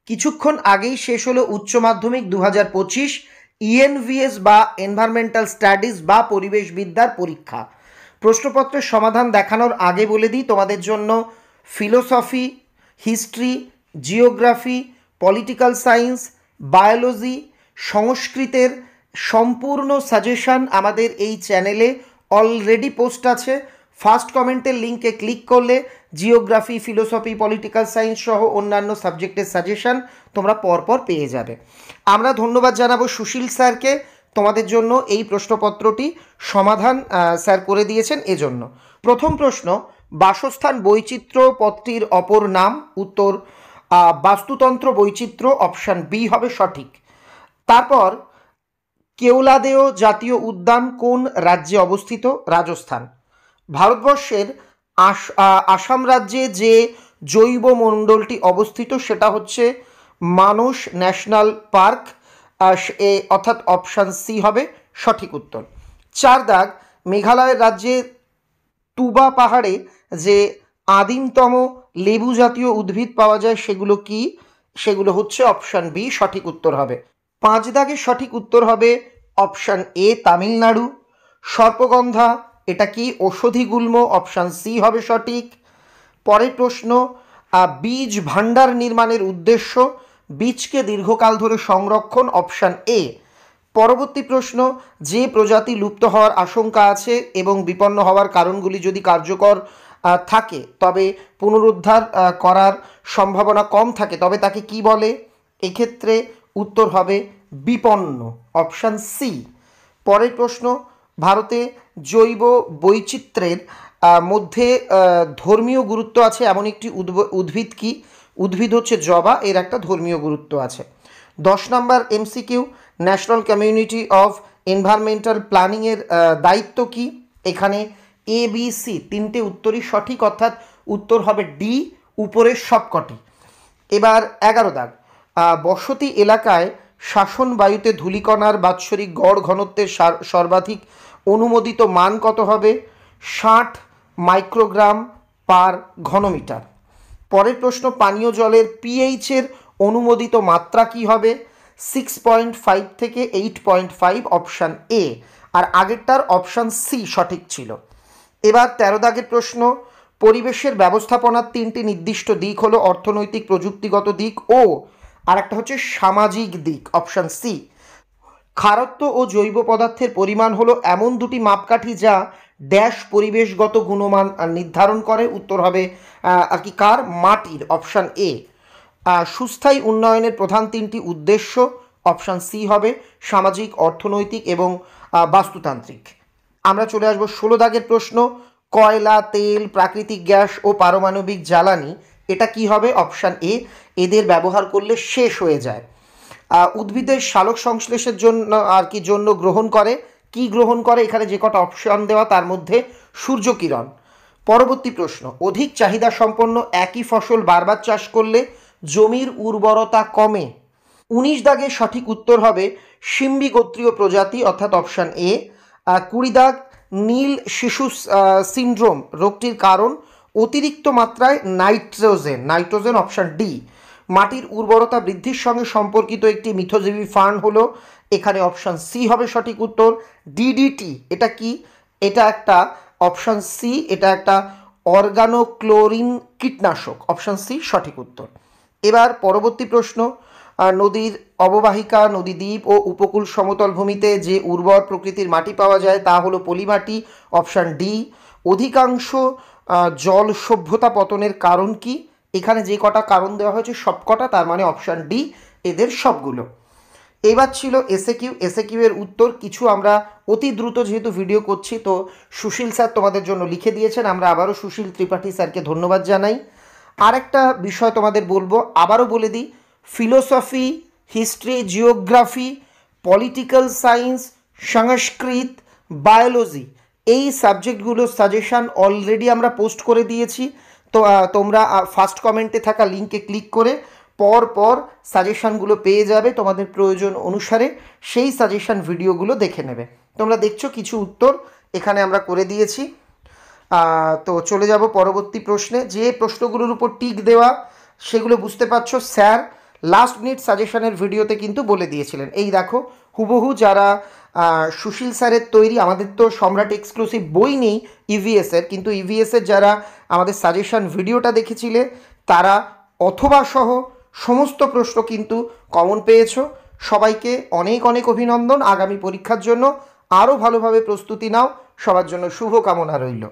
কিছুক্ষণ আগেই শেষ হলো উচ্চ মাধ্যমিক 2025 ইএনভিএস বা এনভায়রনমেন্টাল স্টাডিজ বা পরিবেশবিদ্যার পরীক্ষা। প্রশ্নপত্রের সমাধান দেখানোর আগে বলে দিই, তোমাদের জন্য philosophy, history, geography, political science, biology, সংস্কৃতের সম্পূর্ণ সাজেশন আমাদের এই চ্যানেলে অলরেডি পোস্ট আছে। ফার্স্ট কমেন্টের লিঙ্কে ক্লিক করলে জিওগ্রাফি, ফিলোসফি, পলিটিক্যাল সায়েন্স সহ অন্যান্য সাবজেক্টের সাজেশন তোমরা পরপর পেয়ে যাবে। আমরা ধন্যবাদ জানাবো সুশীল স্যারকে, তোমাদের জন্য এই প্রশ্নপত্রটি সমাধান স্যার করে দিয়েছেন এজন্য। প্রথম প্রশ্ন, বাসস্থান বৈচিত্র্য পদটির অপর নাম? উত্তর বাস্তুতন্ত্র বৈচিত্র্য, অপশান বি হবে সঠিক। তারপর কেওলাদেও জাতীয় উদ্যান কোন রাজ্যে অবস্থিত? রাজস্থান। ভারতবর্ষের আসাম রাজ্যে যে জৈব মণ্ডলটি অবস্থিত সেটা হচ্ছে মানস ন্যাশনাল পার্ক, অর্থাৎ অপশান সি হবে সঠিক উত্তর। 4 দাগ, মেঘালয়ের রাজ্যে তুবা পাহাড়ে যে আদিমতম লেবু জাতীয় উদ্ভিদ পাওয়া যায় সেগুলো কি? সেগুলো হচ্ছে অপশান বি সঠিক উত্তর হবে। 5 দাগের সঠিক উত্তর হবে অপশান এ তামিলনাড়ু। সর্পগন্ধা এটা কি? ঔষধি গুল্ম, অপশান সি হবে সঠিক। পরের প্রশ্ন, বীজ ভাণ্ডার নির্মাণের উদ্দেশ্য? বীজকে দীর্ঘকাল ধরে সংরক্ষণ, অপশান এ। পরবর্তী প্রশ্ন, যে প্রজাতি লুপ্ত হওয়ার আশঙ্কা আছে এবং বিপন্ন হওয়ার কারণগুলি যদি কার্যকর থাকে তবে পুনরুদ্ধার করার সম্ভাবনা কম থাকে তবে তাকে কি বলে? এক্ষেত্রে উত্তর হবে বিপন্ন, অপশান সি। পরের প্রশ্ন, ভারতে জৈব বৈচিত্র্যের মধ্যে ধর্মীয় গুরুত্ব আছে এমন একটি উদ্ভিদ কি? উদ্ভিদ হচ্ছে জবা, এর একটা ধর্মীয় গুরুত্ব আছে। 10 নম্বর MCQ, national community of environmental প্ল্যানিংয়ের দায়িত্ব কি? এখানে এ বি সি তিনটে উত্তরই সঠিক, অর্থাৎ উত্তর হবে ডি, উপরের সবকটি। এবার 11 দাগ, বসতি এলাকায় শাসন বায়ুতে ধূলিকণার বাৎসরিক গড় ঘনত্বের সর্বাধিক অনুমোদিত মান কত হবে? 60 মাইক্রোগ্রাম পার ঘনমিটার। পরের প্রশ্ন, পানীয় জলের পিএইচের অনুমোদিত মাত্রা কি হবে? 6.5 থেকে 8.5, অপশান এ। আর আগেরটার অপশান সি সঠিক ছিল। এবার 13 দাগের প্রশ্ন, পরিবেশের ব্যবস্থাপনার 3টি নির্দিষ্ট দিক হলো অর্থনৈতিক, প্রযুক্তিগত দিক ও আরেকটা হচ্ছে সামাজিক দিক, অপশান সি। ক্ষারত্ব ও জৈব পদার্থের পরিমাণ হলো এমন দুটি মাপকাঠি যা ড্যাশ পরিবেশগত গুণমান নির্ধারণ করে, উত্তর হবে আর কি কার? মাটির, অপশান এ। সুস্থায়ী উন্নয়নের প্রধান 3টি উদ্দেশ্য, অপশান সি হবে সামাজিক, অর্থনৈতিক এবং বাস্তুতান্ত্রিক। আমরা চলে আসবো 16 দাগের প্রশ্ন, কয়লা, তেল, প্রাকৃতিক গ্যাস ও পারমাণবিক জ্বালানি এটা কি হবে? অপশান এ, এদের ব্যবহার করলে শেষ হয়ে যায়। উদ্ভিদের সালোক সংশ্লেষের জন্য জন্য গ্রহণ করে কি গ্রহণ করে? এখানে যে কটা অপশন দেওয়া তার মধ্যে সূর্যকিরণ। পরবর্তী প্রশ্ন, অধিক চাহিদা সম্পন্ন একই ফসল বারবার চাষ করলে জমির উর্বরতা কমে। 19 দাগের সঠিক উত্তর হবে সিম্বি গোত্রীয় প্রজাতি, অর্থাৎ অপশান এ। 20 দাগ, নীল শিশু সিন্ড্রোম রোগটির কারণ অতিরিক্ত মাত্রায় নাইট্রোজেন, অপশান ডি। মাটির উর্বরতা বৃদ্ধির সঙ্গে সম্পর্কিত একটি মিথজীবী ফার্ন হলো, এখানে অপশান সি হবে সঠিক উত্তর। ডিডিটি এটা কি? এটা একটা, অপশান সি, এটা একটা অর্গানোক্লোরিন কীটনাশক, অপশান সি সঠিক উত্তর। এবার পরবর্তী প্রশ্ন, নদীর অববাহিকা, নদীদ্বীপ ও উপকূল সমতল ভূমিতে যে উর্বর প্রকৃতির মাটি পাওয়া যায় তা হলো পলিমাটি, অপশান ডি। অধিকাংশ জল সভ্যতা পতনের কারণ কি? এখানে যে কটা কারণ দেওয়া হয়েছে সবকটা, তার মানে অপশান ডি এদের সবগুলো। এবার ছিল এসএকিউ এর উত্তর। কিছু আমরা অতি দ্রুত যেহেতু ভিডিও করছি তো সুশীল স্যার তোমাদের জন্য লিখে দিয়েছেন, আমরা আবারও সুশীল ত্রিপাঠী স্যারকে ধন্যবাদ জানাই। আরেকটা বিষয় তোমাদের বলবো, আবারও বলে দিই, philosophy, history, geography, political science, Sanskrit, biology এই সাবজেক্টগুলোর সাজেশান অলরেডি আমরা পোস্ট করে দিয়েছি। তো তোমরা ফার্স্ট কমেন্টে থাকা লিঙ্কে ক্লিক করে পর সাজেশানগুলো পেয়ে যাবে, তোমাদের প্রয়োজন অনুসারে সেই সাজেশান ভিডিওগুলো দেখে নেবে। তোমরা দেখছো কিছু উত্তর এখানে আমরা করে দিয়েছি। তো চলে যাব পরবর্তী প্রশ্নে। যে প্রশ্নগুলোর উপর টিক দেওয়া সেগুলো বুঝতে পারছো, স্যার লাস্ট মিনিট সাজেশনের ভিডিওতে কিন্তু বলে দিয়েছিলেন। এই দেখো হুবহু যারা সুশীল স্যারের তৈরি, আমাদের তো সম্রাট এক্সক্লুসিভ বই নেই ইভিএসের, কিন্তু ইভিএসের যারা আমাদের সাজেশন ভিডিওটা দেখেছিলে তারা অথবা সহ সমস্ত প্রশ্ন কিন্তু কমন পেয়েছো। সবাইকে অনেক অনেক অভিনন্দন। আগামী পরীক্ষার জন্য আরও ভালোভাবে প্রস্তুতি নাও। সবার জন্য শুভকামনা রইল।